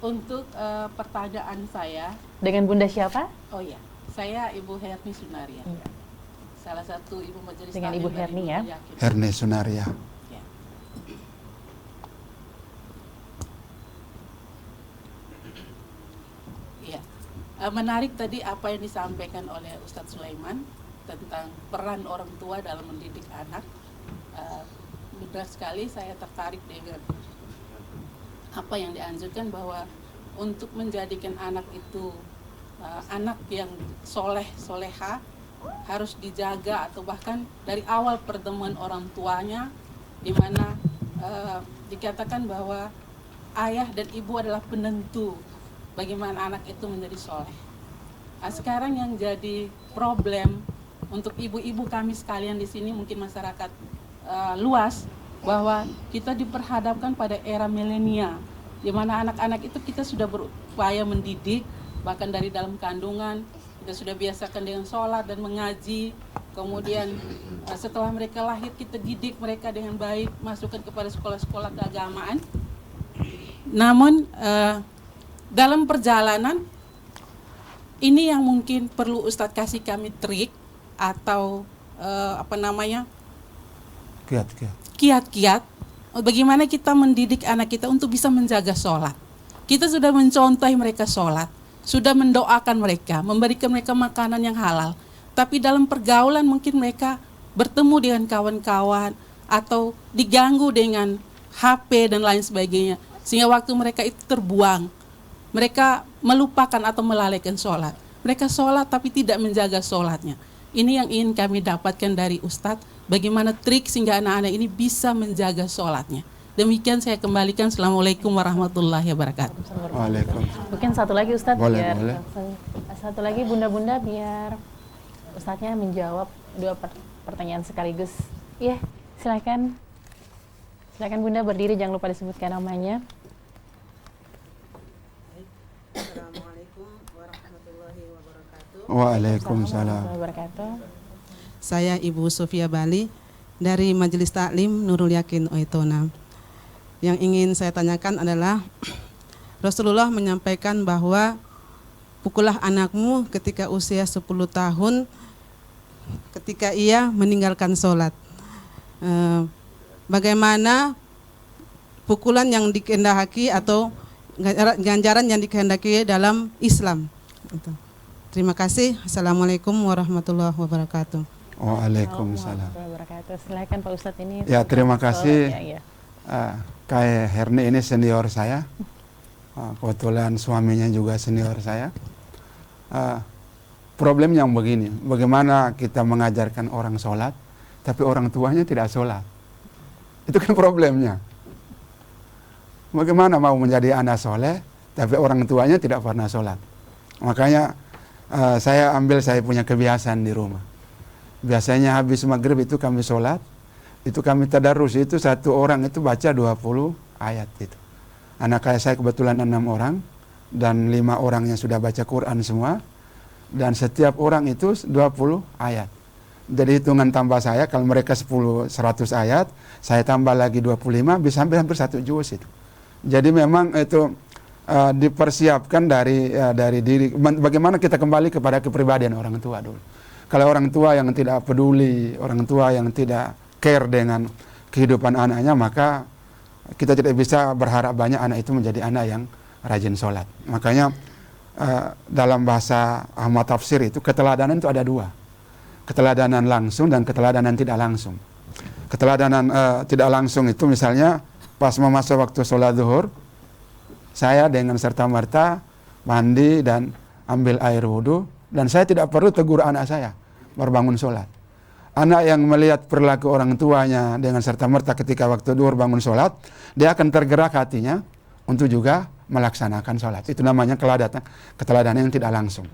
Untuk pertanyaan saya, Dengan Bunda siapa? oh ya, saya Ibu Herni Sunaria. Iya. Salah satu ibu majelis Dengan taklim Ibu dari Herni ya. Yakin. Herni Sunaria. Ya. Iya. Menarik tadi apa yang disampaikan oleh Ustadz Sulaiman tentang peran orang tua dalam mendidik anak. Benar sekali, saya tertarik dengan apa yang dianjurkan bahwa untuk menjadikan anak itu anak yang soleha harus dijaga, atau bahkan dari awal pertemuan orang tuanya, di mana dikatakan bahwa ayah dan ibu adalah penentu bagaimana anak itu menjadi soleh. Nah, sekarang yang jadi problem untuk ibu-ibu kami sekalian di sini, mungkin masyarakat luas, bahwa kita diperhadapkan pada era milenial, di mana anak-anak itu kita sudah berupaya mendidik, bahkan dari dalam kandungan kita sudah biasakan dengan sholat dan mengaji. Kemudian setelah mereka lahir kita didik mereka dengan baik, masukkan kepada sekolah-sekolah keagamaan. Namun dalam perjalanan ini yang mungkin perlu Ustadz kasih kami trik atau apa namanya, Kiat-kiat. kiat-kiat bagaimana kita mendidik anak kita untuk bisa menjaga sholat. Kita sudah mencontohi mereka sholat, sudah mendoakan mereka, memberikan mereka makanan yang halal. Tapi dalam pergaulan mungkin mereka bertemu dengan kawan-kawan atau diganggu dengan HP dan lain sebagainya. Sehingga waktu mereka itu terbuang. Mereka melupakan atau melalaikan sholat. Mereka sholat tapi tidak menjaga sholatnya. Ini yang ingin kami dapatkan dari Ustadz, bagaimana trik sehingga anak-anak ini bisa menjaga sholatnya. Demikian saya kembalikan. Assalamualaikum warahmatullahi wabarakatuh. Waalaikumsalam. Mungkin satu lagi Ustadz, Boleh, biar boleh. satu lagi bunda-bunda biar Ustadznya menjawab dua pertanyaan sekaligus. Iya, silakan. Silakan Bunda berdiri, jangan lupa disebutkan namanya. Assalamualaikum warahmatullahi wabarakatuh. Waalaikumsalam. Warahmatullahi wabarakatuh. Saya Ibu Sofia Bali dari Majelis Taklim Nurul Yakin Oitona. Yang ingin saya tanyakan adalah Rasulullah menyampaikan bahwa pukullah anakmu ketika usia 10 tahun ketika ia meninggalkan sholat. Bagaimana pukulan yang dikehendaki atau ganjaran yang dikehendaki dalam Islam? Terima kasih. Assalamualaikum warahmatullahi wabarakatuh. Waalaikumsalam. Warahmatullahi wabarakatuh. Silakan Pak Ustadz ini. Ya, terima kasih. Ya, ya. Kayak Herni ini senior saya. Kebetulan suaminya juga senior saya. Problem yang begini, bagaimana kita mengajarkan orang sholat, tapi orang tuanya tidak sholat. Itu kan problemnya. Bagaimana mau menjadi anak soleh, tapi orang tuanya tidak pernah sholat. Makanya saya punya kebiasaan di rumah. Biasanya habis maghrib itu kami sholat, itu kami tadarus, itu satu orang itu baca 20 ayat itu. Anak saya kebetulan 6 orang, dan 5 orangnya sudah baca Quran semua, dan setiap orang itu 20 ayat. Jadi hitungan tambah saya, kalau mereka 100 ayat, saya tambah lagi 25, bisa hampir 1 juz itu. Jadi memang itu dipersiapkan dari diri, bagaimana kita kembali kepada kepribadian orang tua dulu. Kalau orang tua yang tidak peduli, orang tua yang tidak care dengan kehidupan anaknya, maka kita tidak bisa berharap banyak anak itu menjadi anak yang rajin sholat. Makanya dalam bahasa Ahmad Tafsir itu keteladanan itu ada 2. Keteladanan langsung dan keteladanan tidak langsung. Keteladanan tidak langsung itu misalnya pas memasuki waktu sholat zuhur, saya dengan serta-merta mandi dan ambil air wudhu, dan saya tidak perlu tegur anak saya berbangun sholat. Anak yang melihat perilaku orang tuanya dengan serta-merta ketika waktu zuhur bangun sholat, dia akan tergerak hatinya untuk juga melaksanakan sholat. Itu namanya keteladanan yang tidak langsung.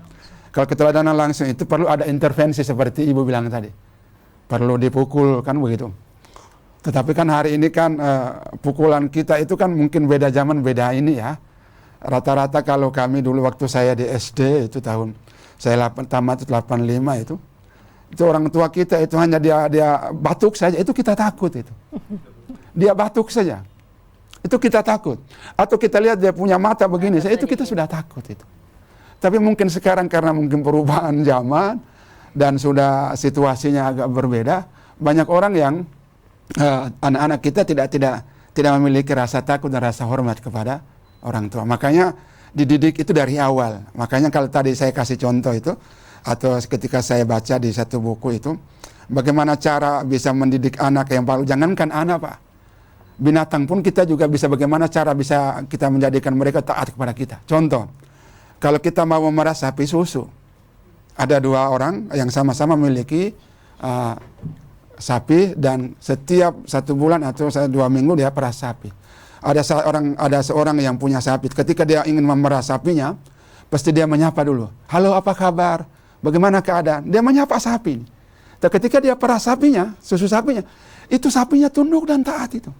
Kalau keteladanan langsung itu perlu ada intervensi seperti Ibu bilang tadi. Perlu dipukul, kan begitu. Tetapi kan hari ini kan pukulan kita itu kan mungkin beda zaman, beda ini ya. Rata-rata kalau kami dulu waktu saya di SD itu tahun saya tamat 85 itu orang tua kita itu hanya dia batuk saja itu kita takut itu. Dia batuk saja. Itu kita takut. Atau kita lihat dia punya mata begini, itu kita sudah takut itu. Tapi mungkin sekarang karena mungkin perubahan zaman dan sudah situasinya agak berbeda, banyak orang yang anak-anak kita tidak memiliki rasa takut dan rasa hormat kepada orang tua. Makanya dididik itu dari awal. Makanya kalau tadi saya kasih contoh itu, atau ketika saya baca di satu buku itu, bagaimana cara bisa mendidik anak yang paling, jangankan anak Pak, binatang pun kita juga bisa, bagaimana cara bisa kita menjadikan mereka taat kepada kita. Contoh, kalau kita mau memerah sapi susu, ada 2 orang yang sama-sama memiliki sapi, dan setiap 1 bulan atau 2 minggu dia perah sapi. Ada seorang yang punya sapi, ketika dia ingin memerah sapinya, pasti dia menyapa dulu, halo apa kabar, bagaimana keadaan, dia menyapa sapi. Dan ketika dia perah sapinya, susu sapinya, itu sapinya tunduk dan taat itu.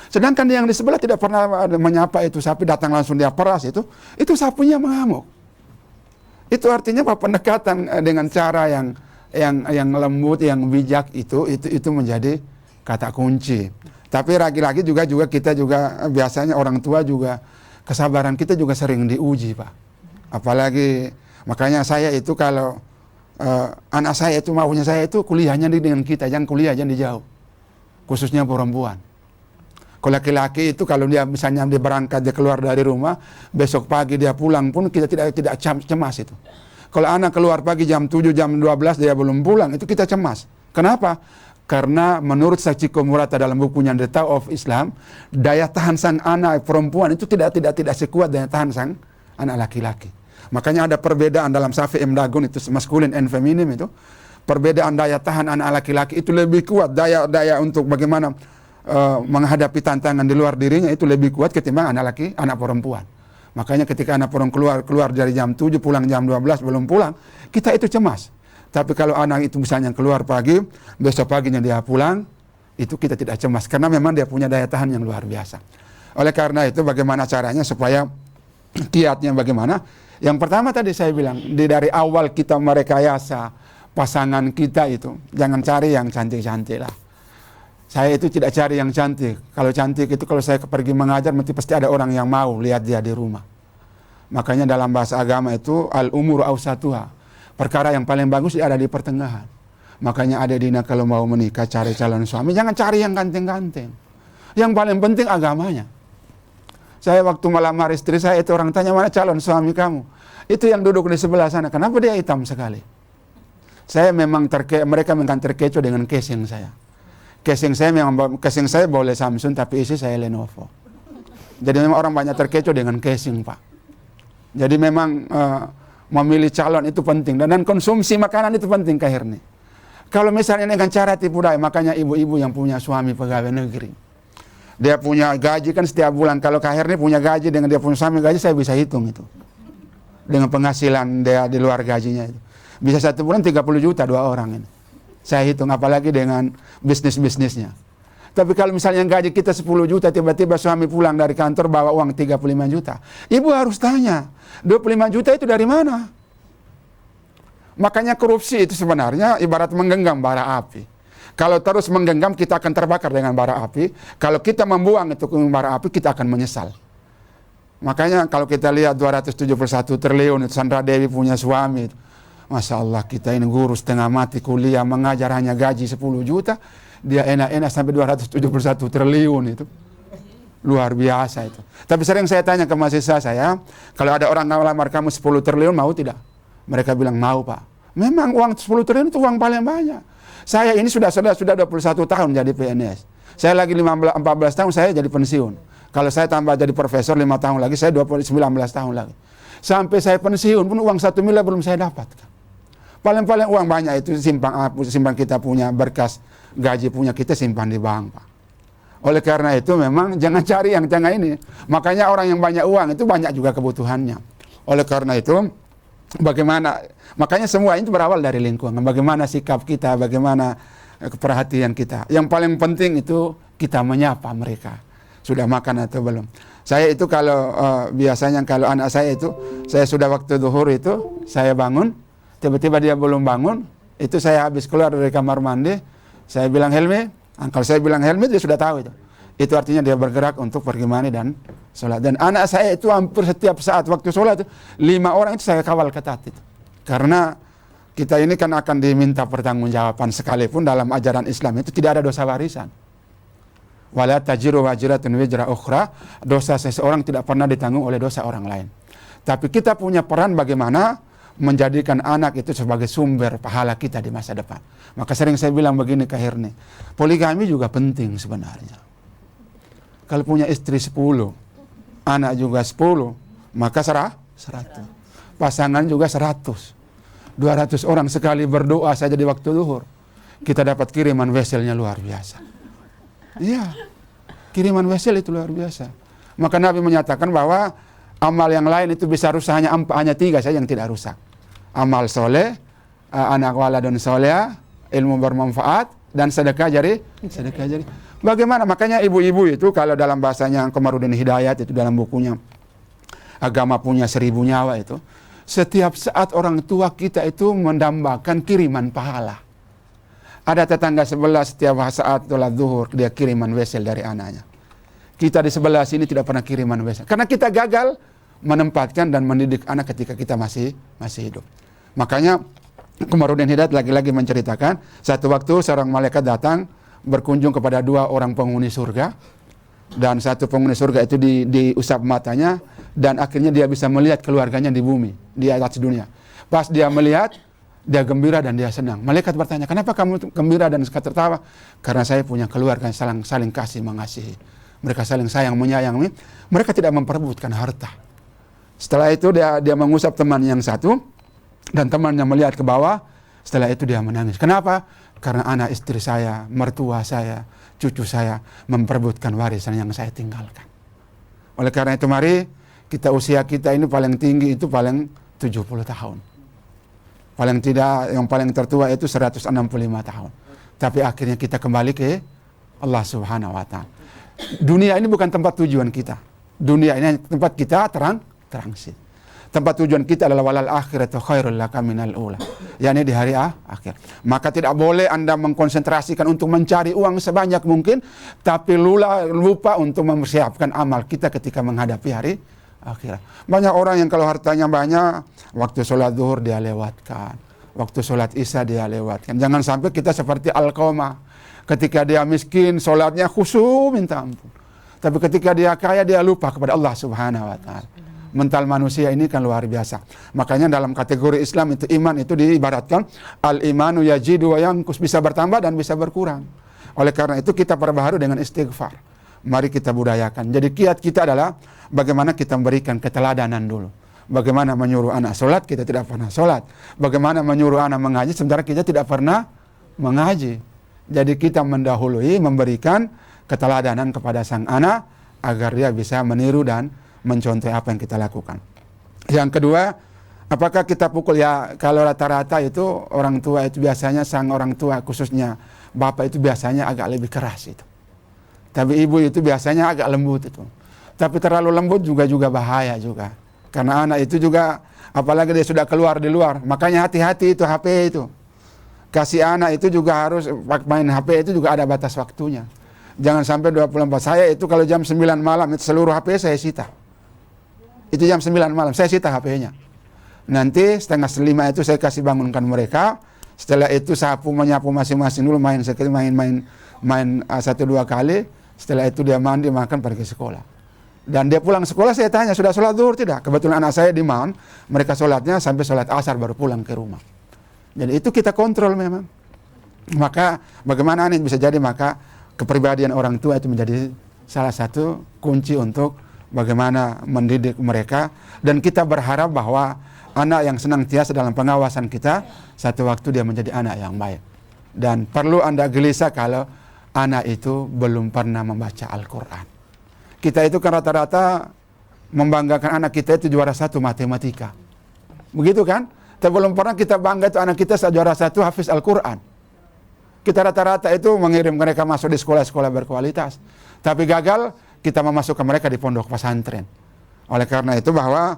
Sedangkan yang di sebelah tidak pernah menyapa itu sapi, datang langsung dia peras itu sapinya mengamuk. Itu artinya bahwa pendekatan dengan cara yang lembut, yang bijak itu menjadi kata kunci. Tapi lagi-lagi juga kita juga biasanya orang tua juga kesabaran kita juga sering diuji Pak. Apalagi makanya saya itu kalau anak saya itu maunya saya itu kuliahnya dengan kita, jangan kuliah jangan di jauh, khususnya perempuan. Kalau laki-laki itu kalau dia misalnya dia berangkat, dia keluar dari rumah, besok pagi dia pulang pun kita tidak cemas itu. Kalau anak keluar pagi jam 7, jam 12 dia belum pulang, itu kita cemas. Kenapa? Karena menurut Sachiko Murata dalam bukunya The Tao of Islam, daya tahan sang anak perempuan itu tidak sekuat daya tahan sang anak laki-laki. Makanya ada perbedaan dalam Safi M. Dagun itu maskulin and feminim itu. Perbedaan daya tahan anak laki-laki itu lebih kuat, daya untuk bagaimana menghadapi tantangan di luar dirinya itu lebih kuat ketimbang anak perempuan. Makanya ketika anak perempuan keluar dari jam 7 pulang jam 12 belum pulang, kita itu cemas. Tapi kalau anak itu misalnya keluar pagi, besok paginya dia pulang, itu kita tidak cemas karena memang dia punya daya tahan yang luar biasa. Oleh karena itu bagaimana caranya supaya kiatnya bagaimana? Yang pertama tadi saya bilang, dari awal kita merekayasa pasangan kita itu jangan cari yang cantik-cantik lah. Saya itu tidak cari yang cantik. Kalau cantik itu kalau saya pergi mengajar pasti ada orang yang mau lihat dia di rumah. Makanya dalam bahasa agama itu al-umur awsatuha. Perkara yang paling bagus ada di pertengahan. Makanya ada Dina kalau mau menikah cari calon suami jangan cari yang ganteng-ganteng. Yang paling penting agamanya. Saya waktu melamar istri saya itu orang tanya mana calon suami kamu? Itu yang duduk di sebelah sana. Kenapa dia hitam sekali? Saya memang mereka memang terkecoh dengan casing saya. Casing saya boleh Samsung tapi isi saya Lenovo. Jadi memang orang banyak terkecoh dengan casing, Pak. Jadi memang memilih calon itu penting dan konsumsi makanan itu penting Kak Herni. Kalau misalnya dengan cara tipu daya, makanya ibu-ibu yang punya suami pegawai negeri, dia punya gaji kan setiap bulan. Kalau Kak Herni punya gaji dengan dia punya suami gaji, saya bisa hitung itu dengan penghasilan dia di luar gajinya itu. Bisa 1 bulan 30 juta 2 orang ini. Saya hitung apalagi dengan bisnisnya. Tapi kalau misalnya gaji kita 10 juta, tiba-tiba suami pulang dari kantor bawa uang 35 juta. Ibu harus tanya, 25 juta itu dari mana? Makanya korupsi itu sebenarnya ibarat menggenggam bara api. Kalau terus menggenggam kita akan terbakar dengan bara api. Kalau kita membuang itu ke bara api kita akan menyesal. Makanya kalau kita lihat 271 triliun itu Sandra Dewi punya suami itu. Masya Allah kita ini guru setengah mati kuliah mengajar hanya gaji 10 juta. Dia enak-enak sampai 271 triliun itu. Luar biasa itu. Tapi sering saya tanya ke mahasiswa saya, kalau ada orang ngelamar kamu 10 triliun mau tidak? Mereka bilang mau Pak. Memang uang 10 triliun itu uang paling banyak. Saya ini sudah 21 tahun jadi PNS. Saya lagi 14 tahun saya jadi pensiun. Kalau saya tambah jadi profesor 5 tahun lagi, saya 19 tahun lagi. Sampai saya pensiun pun uang 1 miliar belum saya dapatkan. Paling-paling uang banyak itu simpan kita punya berkas gaji punya kita simpan di bank, Pak. Oleh karena itu memang jangan cari yang tengah ini. Makanya orang yang banyak uang itu banyak juga kebutuhannya. Oleh karena itu makanya semua itu berawal dari lingkungan. Bagaimana sikap kita, bagaimana perhatian kita. Yang paling penting itu kita menyapa mereka. Sudah makan atau belum. Saya itu kalau biasanya kalau anak saya itu, saya sudah waktu zuhur itu, saya bangun, tiba-tiba dia belum bangun, itu saya habis keluar dari kamar mandi, saya bilang Helmi, kalau saya bilang Helmi dia sudah tahu itu. Itu artinya dia bergerak untuk pergi mandi dan sholat. Dan anak saya itu hampir setiap saat waktu sholat, 5 orang itu saya kawal ketat itu. Karena kita ini kan akan diminta pertanggungjawaban sekalipun dalam ajaran Islam itu tidak ada dosa warisan. Wala tajiru wajiratun wizra ukhra, dosa seseorang tidak pernah ditanggung oleh dosa orang lain. Tapi kita punya peran bagaimana menjadikan anak itu sebagai sumber pahala kita di masa depan. Maka sering saya bilang begini ke Herni, poligami juga penting sebenarnya. Kalau punya istri 10, anak juga 10, maka 100. Pasangan juga 100. 200 orang sekali berdoa saja di waktu zuhur. Kita dapat kiriman weselnya luar biasa. Iya, kiriman wesel itu luar biasa. Maka Nabi menyatakan bahwa amal yang lain itu bisa rusak hanya 3 saja yang tidak rusak. Amal soleh, anak waladun soleh, ilmu bermanfaat, dan sedekah jari. Bagaimana? Makanya ibu-ibu itu kalau dalam bahasanya Komarudin Hidayat itu dalam bukunya Agama Punya 1000 Nyawa itu, setiap saat orang tua kita itu mendambakan kiriman pahala. Ada tetangga sebelah setiap saat sholat zuhur dia kiriman wesel dari anaknya. Kita di sebelah sini tidak pernah kiriman wesel karena kita gagal menempatkan dan mendidik anak ketika kita masih hidup. Makanya Komarudin Hidayat lagi-lagi menceritakan, satu waktu seorang malaikat datang berkunjung kepada dua orang penghuni surga, dan satu penghuni surga itu diusap matanya, dan akhirnya dia bisa melihat keluarganya di bumi, di atas dunia. Pas dia melihat, dia gembira dan dia senang. Malaikat bertanya, kenapa kamu gembira dan tertawa? Karena saya punya keluarga yang saling kasih mengasihi. Mereka saling sayang menyayangi. Mereka tidak memperebutkan harta. Setelah itu dia mengusap teman yang satu, dan temannya melihat ke bawah. Setelah itu dia menangis. Kenapa? Karena anak istri saya, mertua saya, cucu saya memperebutkan warisan yang saya tinggalkan. Oleh karena itu mari usia kita ini paling tinggi itu paling 70 tahun. Paling tidak, yang paling tertua itu 165 tahun. Tapi akhirnya kita kembali ke Allah Subhanahu wa Ta'ala. Dunia ini bukan tempat tujuan kita. Dunia ini tempat kita transit. Tempat tujuan kita adalah walal akhiratu khairul laka minal ula. yakni di hari akhir. Maka tidak boleh Anda mengkonsentrasikan untuk mencari uang sebanyak mungkin, tapi lupa untuk mempersiapkan amal kita ketika menghadapi hari akhirat. Banyak orang yang kalau hartanya banyak, waktu sholat zuhur dia lewatkan, waktu sholat isya dia lewatkan. Jangan sampai kita seperti Alqamah, ketika dia miskin sholatnya khusyuk minta ampun, tapi ketika dia kaya dia lupa kepada Allah Subhanahu wa Ta'ala. Mental manusia ini kan luar biasa. Makanya dalam kategori Islam itu iman itu diibaratkan al-imanu yajidu wa yanqus, bisa bertambah dan bisa berkurang. Oleh karena itu kita perbaharui dengan istighfar. Mari kita budayakan. Jadi kiat kita adalah bagaimana kita memberikan keteladanan dulu. Bagaimana menyuruh anak sholat, kita tidak pernah sholat. Bagaimana menyuruh anak mengaji, sementara kita tidak pernah mengaji. Jadi kita mendahului, memberikan keteladanan kepada sang anak agar dia bisa meniru dan mencontoh apa yang kita lakukan. Yang kedua, apakah kita pukul? Ya, kalau rata-rata itu orang tua itu biasanya, sang orang tua khususnya bapak itu biasanya agak lebih keras itu. Tapi ibu itu biasanya agak lembut itu. Tapi terlalu lembut juga bahaya juga. Karena anak itu juga, apalagi dia sudah keluar di luar, makanya hati-hati itu HP itu. Kasih anak itu juga harus main HP itu juga ada batas waktunya. Jangan sampai 24. Saya itu kalau jam 9 malam itu seluruh HP saya sita. Itu jam 9 malam, saya sita HP-nya. Nanti 4:30 itu saya kasih bangunkan mereka. Setelah itu sapu menyapu masing-masing dulu, main 1-2 kali. Setelah itu dia mandi, makan, pergi sekolah. Dan dia pulang sekolah saya tanya, sudah sholat zuhur tidak? Kebetulan anak saya di Man, mereka sholatnya sampai sholat asar baru pulang ke rumah. Jadi itu kita kontrol memang. Maka bagaimana ini bisa jadi, maka kepribadian orang tua itu menjadi salah satu kunci untuk bagaimana mendidik mereka, dan kita berharap bahwa anak yang senantiasa dalam pengawasan kita, satu waktu dia menjadi anak yang baik. Dan perlu Anda gelisah kalau anak itu belum pernah membaca Al-Quran. Kita itu kan rata-rata membanggakan anak kita itu juara 1 matematika. Begitu kan? Tapi belum pernah kita bangga itu anak kita juara 1 hafiz Al-Quran. Kita rata-rata itu mengirim mereka masuk di sekolah-sekolah berkualitas. Tapi gagal kita memasukkan mereka di pondok pesantren. Oleh karena itu bahwa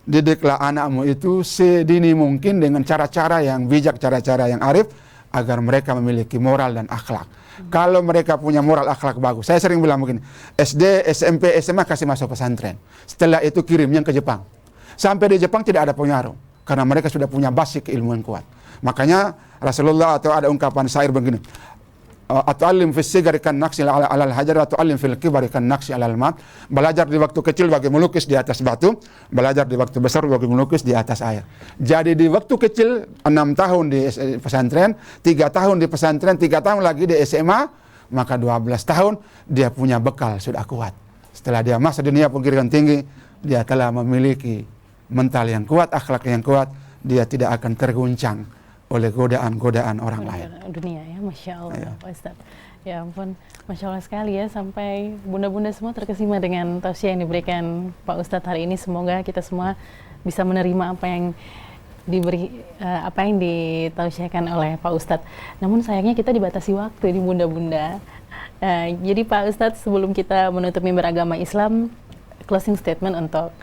didiklah anakmu itu sedini mungkin dengan cara-cara yang bijak, cara-cara yang arif, agar mereka memiliki moral dan akhlak. Kalau mereka punya moral akhlak bagus, saya sering bilang begini, SD, SMP, SMA kasih masuk pesantren. Setelah itu kirimnya ke Jepang. Sampai di Jepang tidak ada pengaruh, karena mereka sudah punya basic keilmuan kuat. Makanya Rasulullah atau ada ungkapan syair begini, atu'allim fis sigari kan naqsi alal hajar, atu'allim fil kibari kan naqsi alal mat. Belajar di waktu kecil bagi melukis di atas batu, belajar di waktu besar bagi melukis di atas air. Jadi di waktu kecil 6 tahun di pesantren, 3 tahun di pesantren, 3 tahun lagi di SMA, maka 12 tahun dia punya bekal sudah kuat. Setelah dia masuk dunia pendidikan tinggi, dia telah memiliki mental yang kuat, akhlak yang kuat, dia tidak akan terguncang oleh godaan-godaan orang lain. Dunia ya, Masya Allah, ya. Pak Ustadz. Ya ampun, Masya Allah sekali ya, sampai bunda-bunda semua terkesima dengan tausiah yang diberikan Pak Ustadz hari ini. Semoga kita semua bisa menerima apa yang ditausiahkan oleh Pak Ustadz. Namun sayangnya kita dibatasi waktu ini bunda-bunda. Jadi Pak Ustadz, sebelum kita menutup mimbar agama Islam, closing statement untuk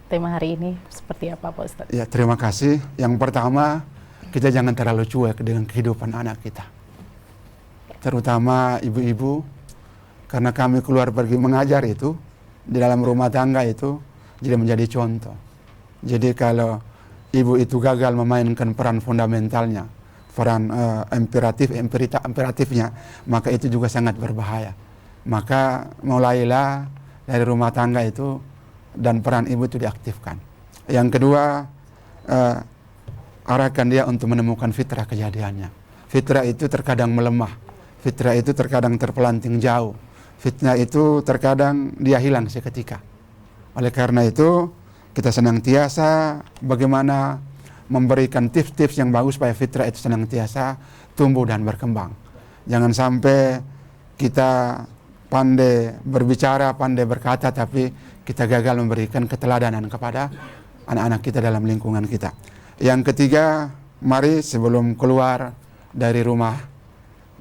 tema hari ini seperti apa Pak Ustadz? Ya, terima kasih. Yang pertama, kita jangan terlalu cuek dengan kehidupan anak kita, terutama ibu-ibu, karena kami keluar pergi mengajar itu di dalam rumah tangga itu jadi menjadi contoh. Jadi kalau ibu itu gagal memainkan peran fundamentalnya, peran imperatifnya, maka itu juga sangat berbahaya. Maka mulailah dari rumah tangga itu dan peran ibu itu diaktifkan. Yang kedua, arahkan dia untuk menemukan fitrah kejadiannya. Fitrah itu terkadang melemah, fitrah itu terkadang terpelanting jauh, fitrah itu terkadang dia hilang seketika. Oleh karena itu, kita senantiasa bagaimana memberikan tips-tips yang bagus supaya fitrah itu senantiasa tumbuh dan berkembang. Jangan sampai kita pandai berbicara, pandai berkata, tapi kita gagal memberikan keteladanan kepada anak-anak kita dalam lingkungan kita. Yang ketiga, mari sebelum keluar dari rumah,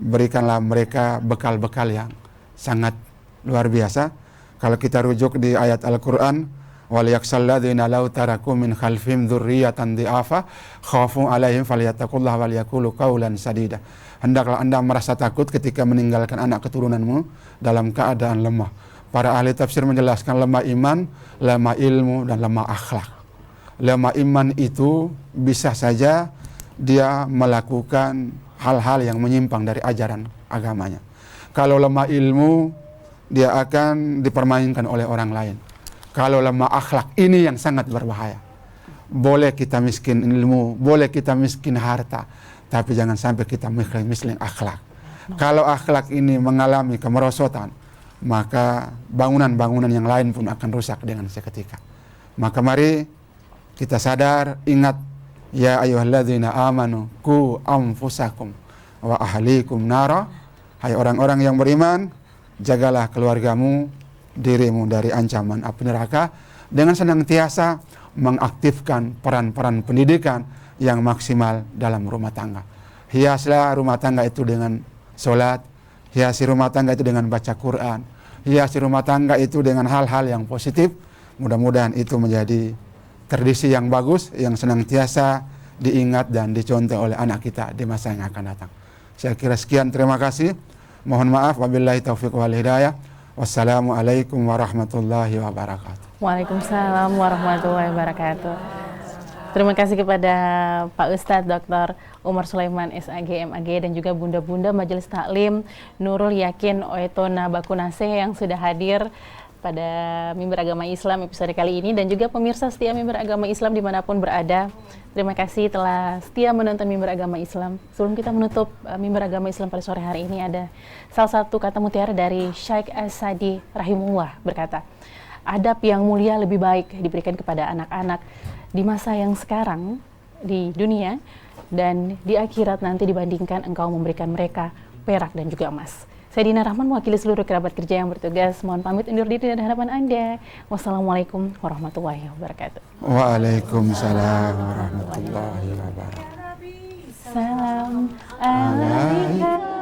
berikanlah mereka bekal-bekal yang sangat luar biasa. Kalau kita rujuk di ayat Al-Quran, وَلْيَخْشَى لَوْ تَرَكُوا مِنْ خَلْفِهِمْ ذُرِّيَّةً ضِعَافًا خَافُوا عَلَيْهِمْ فَلْيَتَّقُوا اللَّهَ وَلْيَقُولُوا قَوْلًا سَدِيدًا. Hendaklah Anda merasa takut ketika meninggalkan anak keturunanmu dalam keadaan lemah. Para ahli tafsir menjelaskan lemah iman, lemah ilmu, dan lemah akhlak. Lemah iman itu bisa saja dia melakukan hal-hal yang menyimpang dari ajaran agamanya. Kalau lemah ilmu, dia akan dipermainkan oleh orang lain. Kalau lemah akhlak, ini yang sangat berbahaya. Boleh kita miskin ilmu, boleh kita miskin harta, tapi jangan sampai kita miskin akhlak. Kalau akhlak ini mengalami kemerosotan, maka bangunan-bangunan yang lain pun akan rusak dengan seketika. Maka mari kita sadar, ingat, ya ayyuhalladzina amanu qu anfusakum wa ahlikum nara. Hai orang-orang yang beriman, jagalah keluargamu, dirimu dari ancaman api neraka dengan senantiasa mengaktifkan peran-peran pendidikan yang maksimal dalam rumah tangga. Hiaslah rumah tangga itu dengan sholat, hiasi rumah tangga itu dengan baca Quran, hiasi rumah tangga itu dengan hal-hal yang positif. Mudah-mudahan itu menjadi tradisi yang bagus, yang senantiasa diingat dan dicontoh oleh anak kita di masa yang akan datang. Saya kira sekian, terima kasih. Mohon maaf, wabillahi taufiq wal hidayah. Wassalamualaikum warahmatullahi wabarakatuh. Waalaikumsalam warahmatullahi wabarakatuh. Terima kasih kepada Pak Ustadz Dr. Umar Sulaiman SAG MAG dan juga Bunda-Bunda Majelis Taklim Nurul Yakin Oetona Bakunase yang sudah hadir pada Mimbar Agama Islam episode kali ini, dan juga pemirsa setia Mimbar Agama Islam dimanapun berada. Terima kasih telah setia menonton Mimbar Agama Islam. Sebelum kita menutup Mimbar Agama Islam pada sore hari ini, ada salah satu kata mutiara dari Syekh As-Sadi Rahimullah berkata, adab yang mulia lebih baik diberikan kepada anak-anak di masa yang sekarang di dunia dan di akhirat nanti dibandingkan engkau memberikan mereka perak dan juga emas. Saya Dina Rahman, mewakili seluruh kerabat kerja yang bertugas, mohon pamit undur diri dari hadapan Anda. Wassalamualaikum warahmatullahi wabarakatuh. Waalaikumsalam warahmatullahi wabarakatuh. Salam alaika.